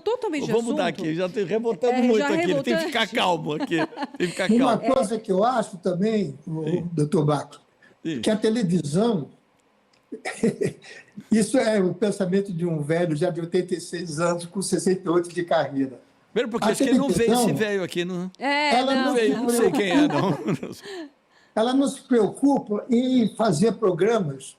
totalmente de Vamos assunto. mudar aqui, já estou revoltando muito já aqui, ele tem que revoltante. ficar calmo aqui. Tem que ficar Uma calmo. coisa que eu acho também, doutor Baco, Sim. que a televisão, isso é o pensamento de um velho já de 86 anos, com 68 de carreira. Primeiro porque A acho que ele não veio televisão, esse velho aqui, não, ela não. não veio, não sei quem é, não. Ela não se preocupa em fazer programas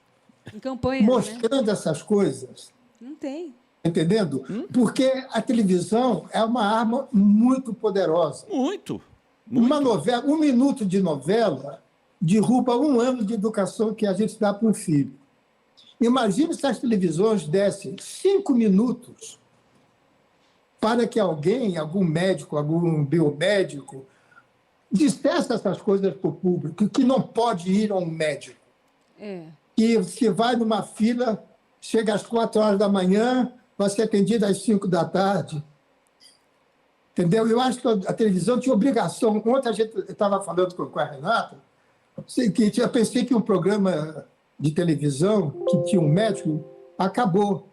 Em campanha, né? mostrando essas coisas, Não tem. entendendo? Porque a televisão é uma arma muito poderosa. Muito. Uma novela, 1 minuto de novela derruba 1 ano de educação que a gente dá para um filho. Imagine se as televisões dessem 5 minutos para que alguém, algum médico, algum biomédico, dissesse essas coisas para o público, que não pode ir a um médico. Que se vai numa fila, chega às 4 horas da manhã, vai ser atendido às 5 da tarde. Entendeu? Eu acho que a televisão tinha obrigação. Ontem a gente estava falando com a Renata, que eu pensei que um programa de televisão que tinha um médico acabou.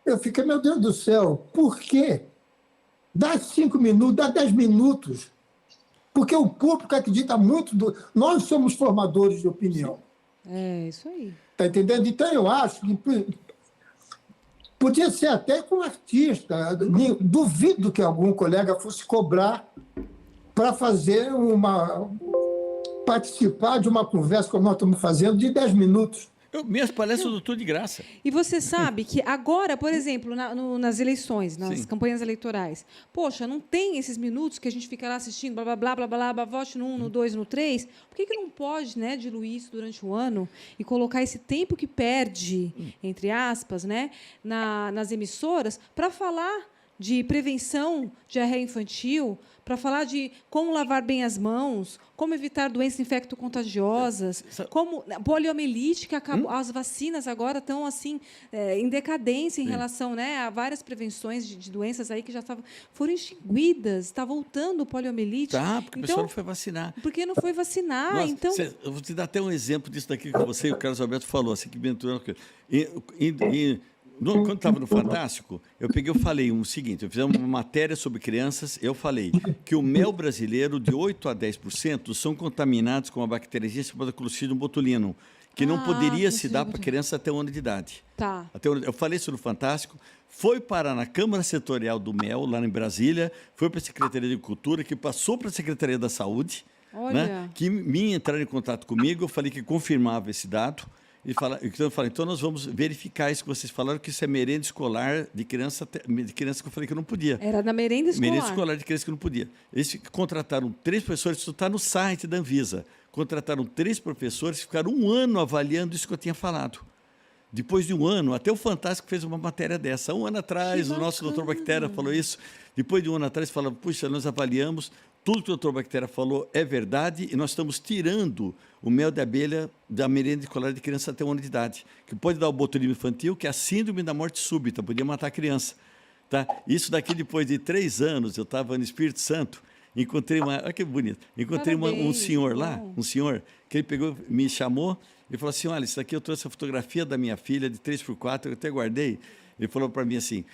Eu fiquei, meu Deus do céu, por quê? Dá 5 minutos, dá 10 minutos. Porque o público acredita muito. Nós somos formadores de opinião. É, isso aí. Está entendendo? Então, eu acho que podia ser até com artista. Duvido que algum colega fosse cobrar para participar de uma conversa como nós estamos fazendo de 10 minutos. Minhas palestras eu dou de graça. E você sabe que agora, por exemplo, nas eleições, nas Sim. campanhas eleitorais, poxa, não tem esses minutos que a gente fica lá assistindo, blá, blá, blá, blá, blá, blá, vote no 1, no 2, no 3. Por que não pode, né, diluir isso durante o ano e colocar esse tempo que perde, entre aspas, né, nas emissoras, para falar de prevenção de diarreia infantil, para falar de como lavar bem as mãos, como evitar doenças infecto-contagiosas, como poliomielite, que acabou, as vacinas agora estão assim em decadência em relação, né, a várias prevenções de doenças aí que já foram extinguidas, está voltando o poliomielite. Tá, porque o pessoal não foi vacinar. Porque não foi vacinar, Nossa, então... eu vou te dar até um exemplo disso daqui que você e o Carlos Alberto falou, assim, que quando estava no Fantástico, eu falei o seguinte, fizemos uma matéria sobre crianças, eu falei que o mel brasileiro, de 8% a 10%, são contaminados com a bactériazinha chamada Clostridium botulinum, que não poderia se dar para criança até 1 ano de idade. Tá. Eu falei isso no Fantástico, foi parar na Câmara Setorial do Mel, lá em Brasília, foi para a Secretaria de Cultura, que passou para a Secretaria da Saúde, né, que me entraram em contato comigo, eu falei que confirmava esse dado, então eu falei, então nós vamos verificar isso que vocês falaram, que isso é merenda escolar de criança que eu falei que eu não podia. Era na merenda escolar. Merenda escolar de criança que eu não podia. Eles contrataram 3 professores, isso está no site da Anvisa, contrataram 3 professores que ficaram 1 ano avaliando isso que eu tinha falado. Depois de 1 ano, até o Fantástico fez uma matéria dessa. 1 ano atrás, o nosso doutor Bactéria falou isso. Depois de 1 ano atrás, falava, puxa, nós avaliamos, tudo que o doutor Bactéria falou é verdade e nós estamos tirando o mel de abelha da merenda escolar de criança até 1 ano de idade, que pode dar o botulismo infantil, que é a síndrome da morte súbita, podia matar a criança. Tá? Isso daqui, depois de 3 anos, eu estava no Espírito Santo, encontrei olha que bonito, encontrei um senhor lá, que ele pegou, me chamou, e falou assim, olha, isso daqui eu trouxe a fotografia da minha filha de 3x4, eu até guardei. Ele falou para mim assim,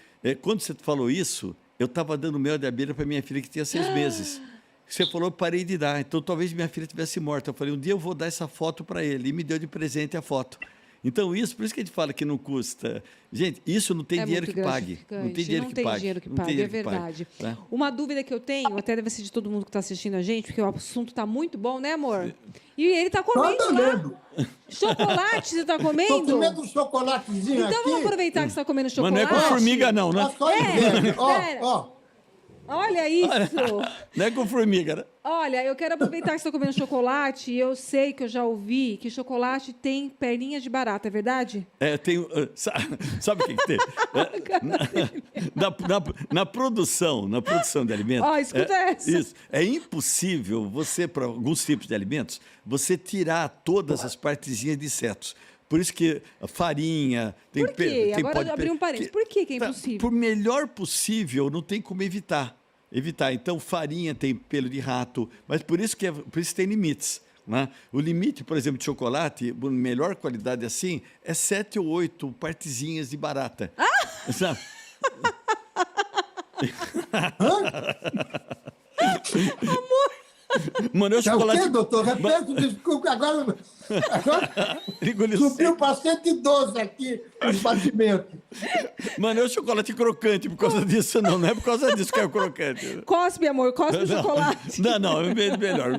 quando você falou isso, eu estava dando mel de abelha para minha filha que tinha 6 meses. Você falou, eu parei de dar, então talvez minha filha tivesse morta. Eu falei, um dia eu vou dar essa foto para ele, e me deu de presente a foto. Então, por isso que a gente fala que não custa. Gente, isso não tem dinheiro que pague. Não tem dinheiro que pague. Dinheiro que pague, é verdade. Tá? Uma dúvida que eu tenho, até deve ser de todo mundo que está assistindo a gente, porque o assunto está muito bom, né, amor? E ele está comendo lá. Chocolate, você está comendo? Estou comendo um chocolatezinho aqui. Então vamos aproveitar que você está comendo chocolate. Mas não é com formiga, não, né? Olha isso! Não é com formiga, né? Olha, eu quero aproveitar que você está comendo chocolate e eu sei que eu já ouvi que chocolate tem perninhas de barata, é verdade? Tem. Sabe o que tem? Na produção de alimentos. Escuta essa. Isso. É impossível você, para alguns tipos de alimentos, você tirar todas as partezinhas de insetos. Por isso que a farinha... Por quê? Agora eu abri um parênteses. Por que é impossível? Por melhor possível, não tem como evitar. Então, farinha tem pelo de rato, mas por isso tem limites. Né? O limite, por exemplo, de chocolate, melhor qualidade assim, é 7 ou 8 partezinhas de barata. Sabe? Mano, o É o chocolate. quê, doutor? Repete, desculpa, agora Ele engoliu subiu seco. para 112 aqui os batimentos. Mano, é o chocolate crocante por causa disso, não. Não é por causa disso que é o crocante. Cospe, amor, cospe o chocolate. Não, é melhor.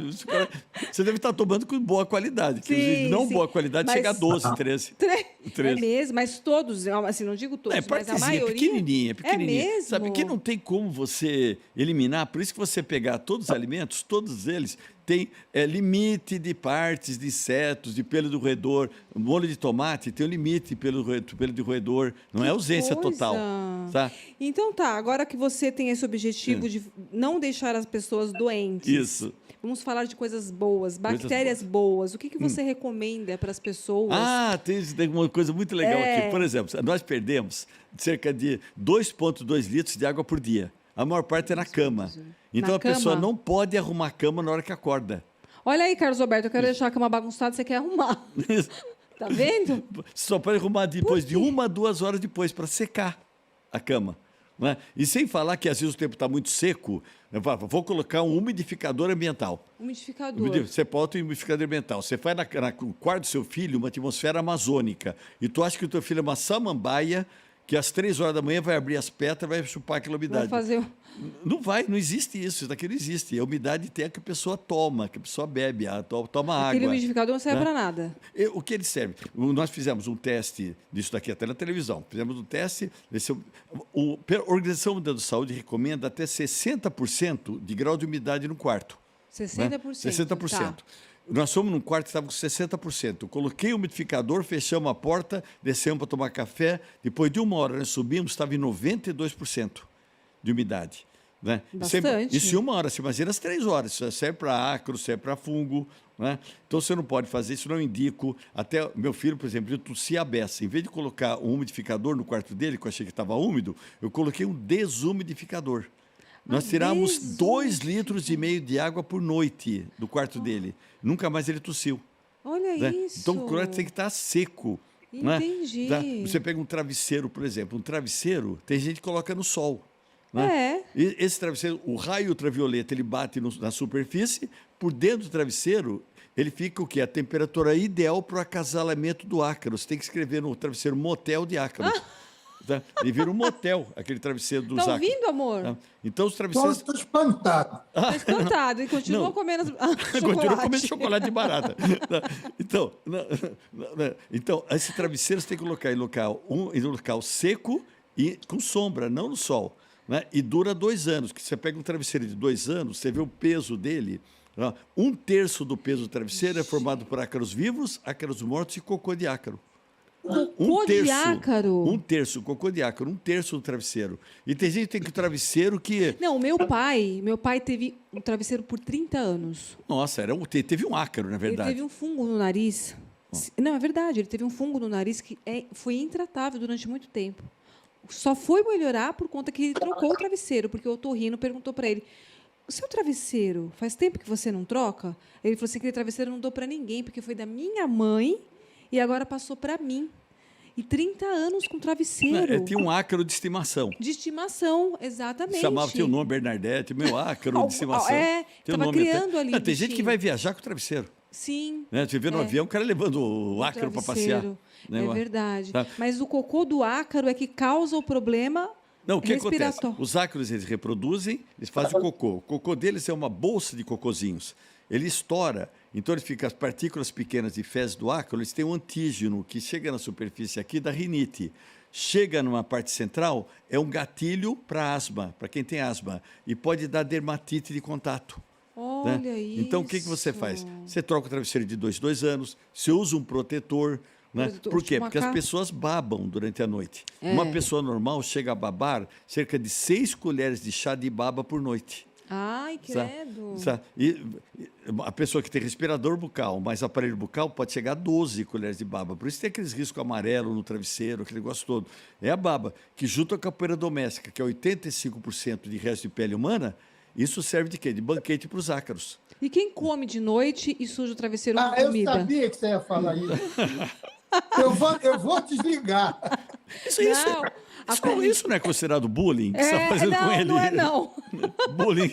Você deve estar tomando com boa qualidade. Que Sim, não sim. boa qualidade Mas- chega a 12, 13. É 13. mesmo, mas todos, assim, não digo todos, É, mas a partezinha, maioria... pequenininha, pequenininha. É mesmo? Sabe que não tem como você eliminar, por isso que você pegar todos os alimentos, todos eles têm limite de partes, de insetos, de pelo do roedor. O molho de tomate tem um limite de pelo de roedor, não é ausência coisa. total. Tá? Então tá, agora que você tem esse objetivo de não deixar as pessoas doentes. Isso. Vamos falar de coisas boas, bactérias boas. O que você recomenda para as pessoas? Ah, tem uma coisa muito legal aqui. Por exemplo, nós perdemos cerca de 2,2 litros de água por dia. A maior parte é na cama. Então Na a pessoa cama? não pode arrumar a cama na hora que acorda. Olha aí, Carlos Roberto, eu quero deixar a cama bagunçada, você quer arrumar. Tá vendo? Só pode arrumar depois de 1 a 2 horas depois para secar a cama. Não é? E sem falar que às vezes o tempo está muito seco, eu falo, vou colocar um umidificador ambiental. Umidificador. Você bota um umidificador ambiental. Você faz no quarto do seu filho uma atmosfera amazônica. E tu acha que o teu filho é uma samambaia que às 3 horas da manhã vai abrir as pétalas e vai chupar aquela umidade. Vai fazer... Não vai, não existe isso. Isso daqui não existe. A umidade tem a que a pessoa toma, que a pessoa bebe, toma água. Aquele umidificador não serve né? para nada. O que ele serve? Nós fizemos um teste disso daqui até na televisão. Fizemos um teste. A Organização Mundial de Saúde recomenda até 60% de grau de umidade no quarto. 60%. Né? 60%. Tá. Nós fomos num quarto que estava com 60%. Eu coloquei o umidificador, fechamos a porta, descemos para tomar café. Depois de 1 hora nós subimos, estava em 92% de umidade. Né? Bastante. Isso em 1 hora, você imagina as 3 horas. Isso serve para ácaro, serve para fungo. Né? Então você não pode fazer isso, não indico. Até meu filho, por exemplo, eu tossi a beça. Em vez de colocar um umidificador no quarto dele, que eu achei que estava úmido, eu coloquei um desumidificador. Nós tiramos 2,5 litros de água por noite do quarto dele. Nunca mais ele tossiu. Olha Né? isso. Então o quarto tem que estar seco. Né? Entendi. Tá? Você pega um travesseiro, por exemplo. Um travesseiro, tem gente que coloca no sol. Né? E esse travesseiro, o raio ultravioleta, ele bate na superfície, por dentro do travesseiro, ele fica o quê? A temperatura ideal para o acasalamento do ácaro. Você tem que escrever no travesseiro motel de ácaro. Tá? Ele vira um motel, aquele travesseiro dos Tá ácaros. ouvindo, amor? Tá? Então os Só travesseiros... estou espantado. Tá espantado e continua Não. comendo Continua comendo chocolate de barata. Então, esses travesseiros tem que colocar em local seco e com sombra, não no sol. Né? E dura 2 anos. Que você pega um travesseiro de 2 anos, você vê o peso dele. 1/3 do peso do travesseiro é formado por ácaros vivos, ácaros mortos e cocô de ácaro. Cocô de ácaro? 1/3, cocô de ácaro, 1/3 do travesseiro. E tem gente que tem que travesseiro que... Não, meu pai teve um travesseiro por 30 anos. Nossa, teve um ácaro, na verdade. Ele teve um fungo no nariz. Não, é verdade, ele teve um fungo no nariz que foi intratável durante muito tempo. Só foi melhorar por conta que ele trocou o travesseiro, porque o otorrino perguntou para ele: o seu travesseiro, faz tempo que você não troca? Ele falou assim: aquele travesseiro eu não dou para ninguém, porque foi da minha mãe e agora passou para mim. E 30 anos com travesseiro. Tinha um ácaro de estimação. De estimação, exatamente. Tinha o nome Bernadette, meu ácaro de estimação. Tem estava criando ali. Tem gente que vai viajar com o travesseiro. Sim. Né? Você vê no avião o cara levando o ácaro para passear. Né? É verdade. Tá. Mas o cocô do ácaro é que causa o problema Não, o que acontece? respiratório. Os ácaros eles reproduzem, eles fazem cocô. O cocô deles é uma bolsa de cocôzinhos. Ele estoura, então ele fica as partículas pequenas de fezes do ácaro, eles têm um antígeno que chega na superfície aqui da rinite. Chega numa parte central, é um gatilho para asma, para quem tem asma, e pode dar dermatite de contato. Olha Né? isso. Então, o que você faz? Você troca o travesseiro de 2 anos, você usa um protetor. Né? Protetor, Por quê? tipo Porque as pessoas babam durante a noite. É. Uma pessoa normal chega a babar cerca de 6 colheres de chá de baba por noite. Ai, credo. Sabe? E a pessoa que tem respirador bucal, mais aparelho bucal, pode chegar a 12 colheres de baba. Por isso tem aqueles riscos amarelos no travesseiro, aquele negócio todo. É a baba, que junto com a poeira doméstica, que é 85% de resto de pele humana, isso serve de quê? De banquete para os ácaros. E quem come de noite e suja o travesseiro com Eu comida? sabia que você ia falar isso. Eu vou desligar. Isso, Não, isso não é considerado bullying que você está fazendo com ele? Não é não. Bullying.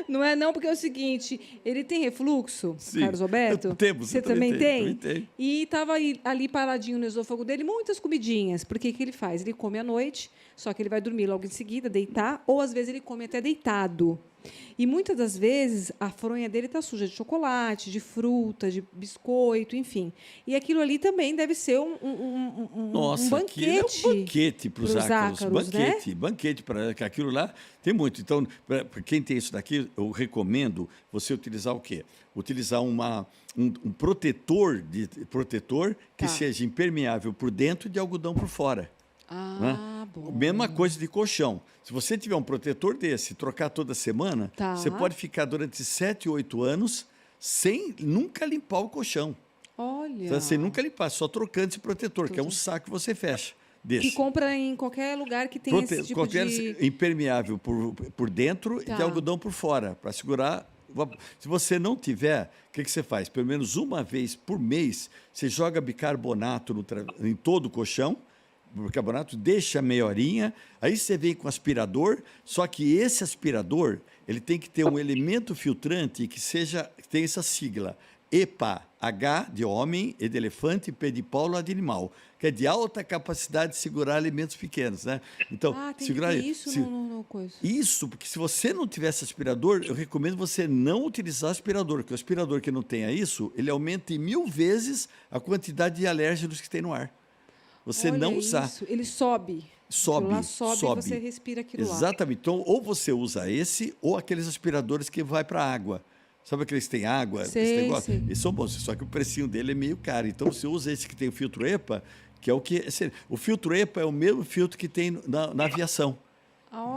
Não é não, porque é o seguinte, ele tem refluxo, Sim. Carlos Alberto? Temos, Você eu também tem? também tenho. E estava ali paradinho no esôfago dele, muitas comidinhas. Porque o que ele faz? Ele come à noite, só que ele vai dormir logo em seguida, deitar, ou às vezes ele come até deitado. E muitas das vezes a fronha dele está suja de chocolate, de fruta, de biscoito, enfim. E aquilo ali também deve ser Nossa, um banquete. aquilo é um banquete para os ácaros. Banquete, né? banquete para aquilo lá tem muito. Então, para quem tem isso daqui, eu recomendo você utilizar o quê? Utilizar um protetor que Tá. seja impermeável por dentro e de algodão por fora. Ah, bom. Mesma coisa de colchão. Se você tiver um protetor desse, trocar toda semana, Tá. você pode ficar durante 7, 8 anos sem nunca limpar o colchão. Olha. Sem nunca limpar, só trocando esse protetor, que é um saco que você fecha desse. Que compra em qualquer lugar que tem esse tipo Qualquer de... impermeável por dentro Tá. e de algodão por fora, para segurar. Se você não tiver, o que você faz? Pelo menos uma vez por mês, você joga bicarbonato em todo o colchão, bicarbonato, deixa meia horinha, aí você vem com aspirador, só que esse aspirador, ele tem que ter um elemento filtrante que tem essa sigla, EPA, H de homem, E de elefante, P de Paulo, A de animal, que é de alta capacidade de segurar alimentos pequenos, né? Então, tem segurar que ter isso no coisa. isso, porque se você não tivesse aspirador, eu recomendo você não utilizar aspirador, porque o aspirador que não tenha isso, ele aumenta em 1000 vezes a quantidade de alérgenos que tem no ar. Você Olha não usar. isso, ele sobe. Sobe, Aquilo lá sobe, sobe. e você respira aquilo lá. Exatamente. Então, ou você usa esse, ou aqueles aspiradores que vai para a água. Sabe aqueles que têm água? Sei, esse negócio? sei. Eles são bons, só que o precinho dele é meio caro. Então, você usa esse que tem o filtro EPA, que é o que... O filtro EPA é o mesmo filtro que tem na aviação.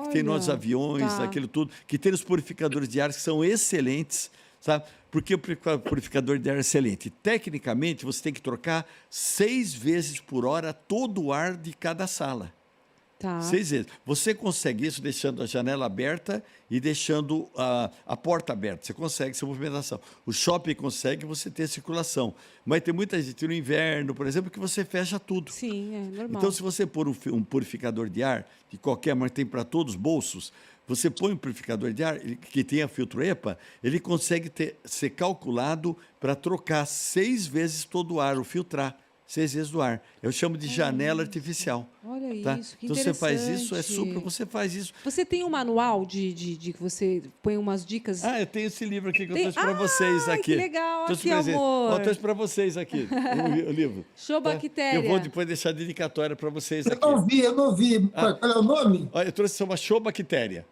Que tem nos Olha, aviões, tá. aquilo tudo. Que tem os purificadores de ar que são excelentes, sabe? Por que o purificador de ar é excelente? Tecnicamente, você tem que trocar 6 vezes por hora todo o ar de cada sala. Tá. 6 vezes. Você consegue isso deixando a janela aberta e deixando a porta aberta. Você consegue essa movimentação. O shopping consegue você ter circulação. Mas tem muita gente no inverno, por exemplo, que você fecha tudo. Sim, é normal. Então, se você pôr um purificador de ar, de qualquer marca, tem para todos os bolsos, você põe um purificador de ar que tenha filtro EPA, ele consegue ser calculado para trocar 6 vezes todo o ar, ou filtrar 6 vezes do ar. Eu chamo de janela artificial. Olha Tá? isso, que Então, você faz interessante. isso, é super, você faz isso. Você tem um manual de que você põe umas dicas? Ah, eu tenho esse livro aqui que eu Tem- trouxe para vocês Ai, aqui. que legal, Trouxe aqui, presente. amor. Ó, trouxe para vocês aqui, o livro. Show tá? Bactéria. Eu vou depois deixar dedicatória para vocês Eu aqui. não vi. Qual é o nome? Olha, eu trouxe uma Show Bactéria.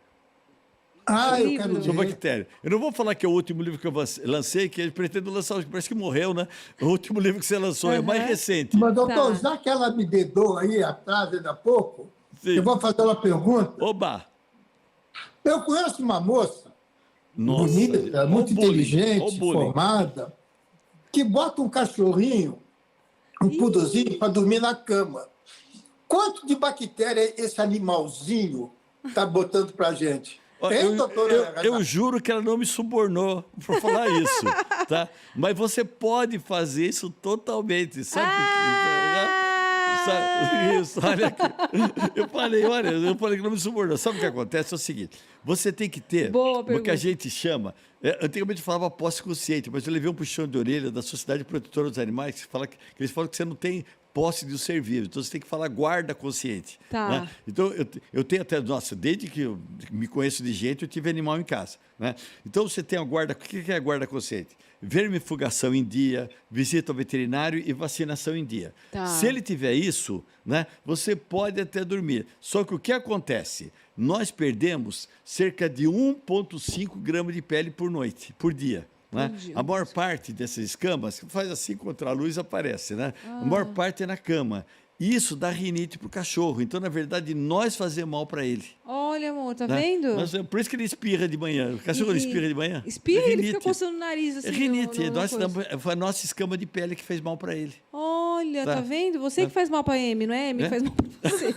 Ah, eu livro. quero Show ver. Bactéria. Eu não vou falar que é o último livro que eu lancei, que eu pretendo lançar, parece que morreu, né? O último livro que você lançou é o mais Aham. recente. Mas, doutor, Tá. já que ela me dedou aí atrás, ainda há pouco, Sim. eu vou fazer uma pergunta. Oba! Eu conheço uma moça Nossa! bonita, Ó o muito bullying, ó inteligente, o bullying. formada, que bota um cachorrinho, um pudozinho, para dormir na cama. Quanto de bactéria esse animalzinho está botando para a gente? Ó, Hein, doutora? eu juro que ela não me subornou para falar isso, tá? Mas você pode fazer isso totalmente, sabe? Isso, olha aqui. Eu falei que não me subornou. Sabe o que acontece? É o seguinte, você tem que ter Boa o que a pergunta. gente chama... antigamente falava posse consciente, mas eu levei um puxão de orelha da Sociedade Protetora dos Animais, que eles falam que você não tem posse de um ser vivo, então você tem que falar guarda consciente. Tá. Né? Então, eu tenho até, nossa, desde que eu me conheço de gente, eu tive animal em casa. Né? Então, você tem a guarda, o que é a guarda consciente? Vermifugação em dia, visita ao veterinário e vacinação em dia. Tá. Se ele tiver isso, né, você pode até dormir. Só que o que acontece? Nós perdemos cerca de 1,5 gramas de pele por noite, por dia. Né? dia. A maior parte dessas escamas, que faz assim contra a luz, aparece. Né? A maior parte é na cama. Isso dá rinite para o cachorro. Então, na verdade, nós fazemos mal para ele. Olha, amor, tá Né? vendo? Por isso que ele espirra de manhã. O cachorro não espirra de manhã? Espirra É e ele fica rinite. coçando o nariz assim. É rinite. coisa. Foi a nossa escama de pele que fez mal para ele. Olha, tá Tá. vendo? Você que faz mal pra M, não é M que É? faz mal pra você.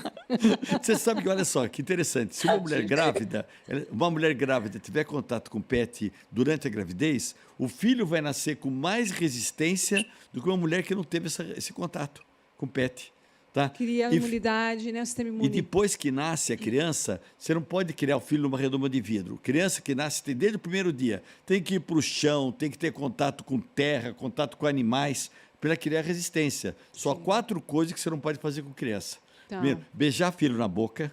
Você sabe que, olha só, que interessante. Se uma mulher grávida tiver contato com pet durante a gravidez, o filho vai nascer com mais resistência do que uma mulher que não teve esse contato com pet. Tá? Cria a E imunidade, né? O sistema E imune. depois que nasce a criança, você não pode criar o filho numa redoma de vidro. Criança que nasce desde o primeiro dia tem que ir para o chão, tem que ter contato com terra, contato com animais, para ela criar resistência. Só 4 coisas que você não pode fazer com criança. Tá. Primeiro, beijar filho na boca.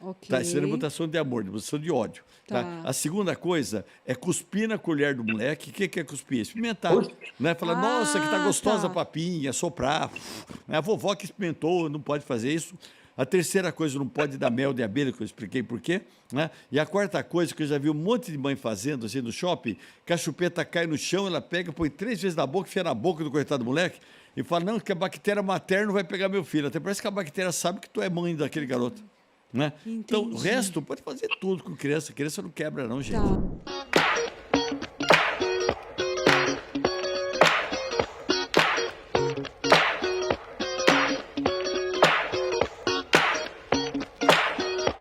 Ok. Tá? Isso é demonstração de amor, demonstração de ódio. Tá? Tá. A segunda coisa é cuspir na colher do moleque. O que é cuspir? Experimentar. Né? Falar, nossa, que tá gostosa a tá. papinha, soprar. A vovó que experimentou, não pode fazer isso. A terceira coisa, não pode dar mel de abelha, que eu expliquei por quê. Né? E a quarta coisa, que eu já vi um monte de mãe fazendo assim no shopping, que a chupeta cai no chão, ela pega, põe 3 vezes na boca, enfia na boca do coitado do moleque, e fala, não, que a bactéria materna vai pegar meu filho. Até parece que a bactéria sabe que tu é mãe daquele garoto. Né? Então, o Entendi. resto pode fazer tudo com criança. Criança não quebra, não, gente. Tá.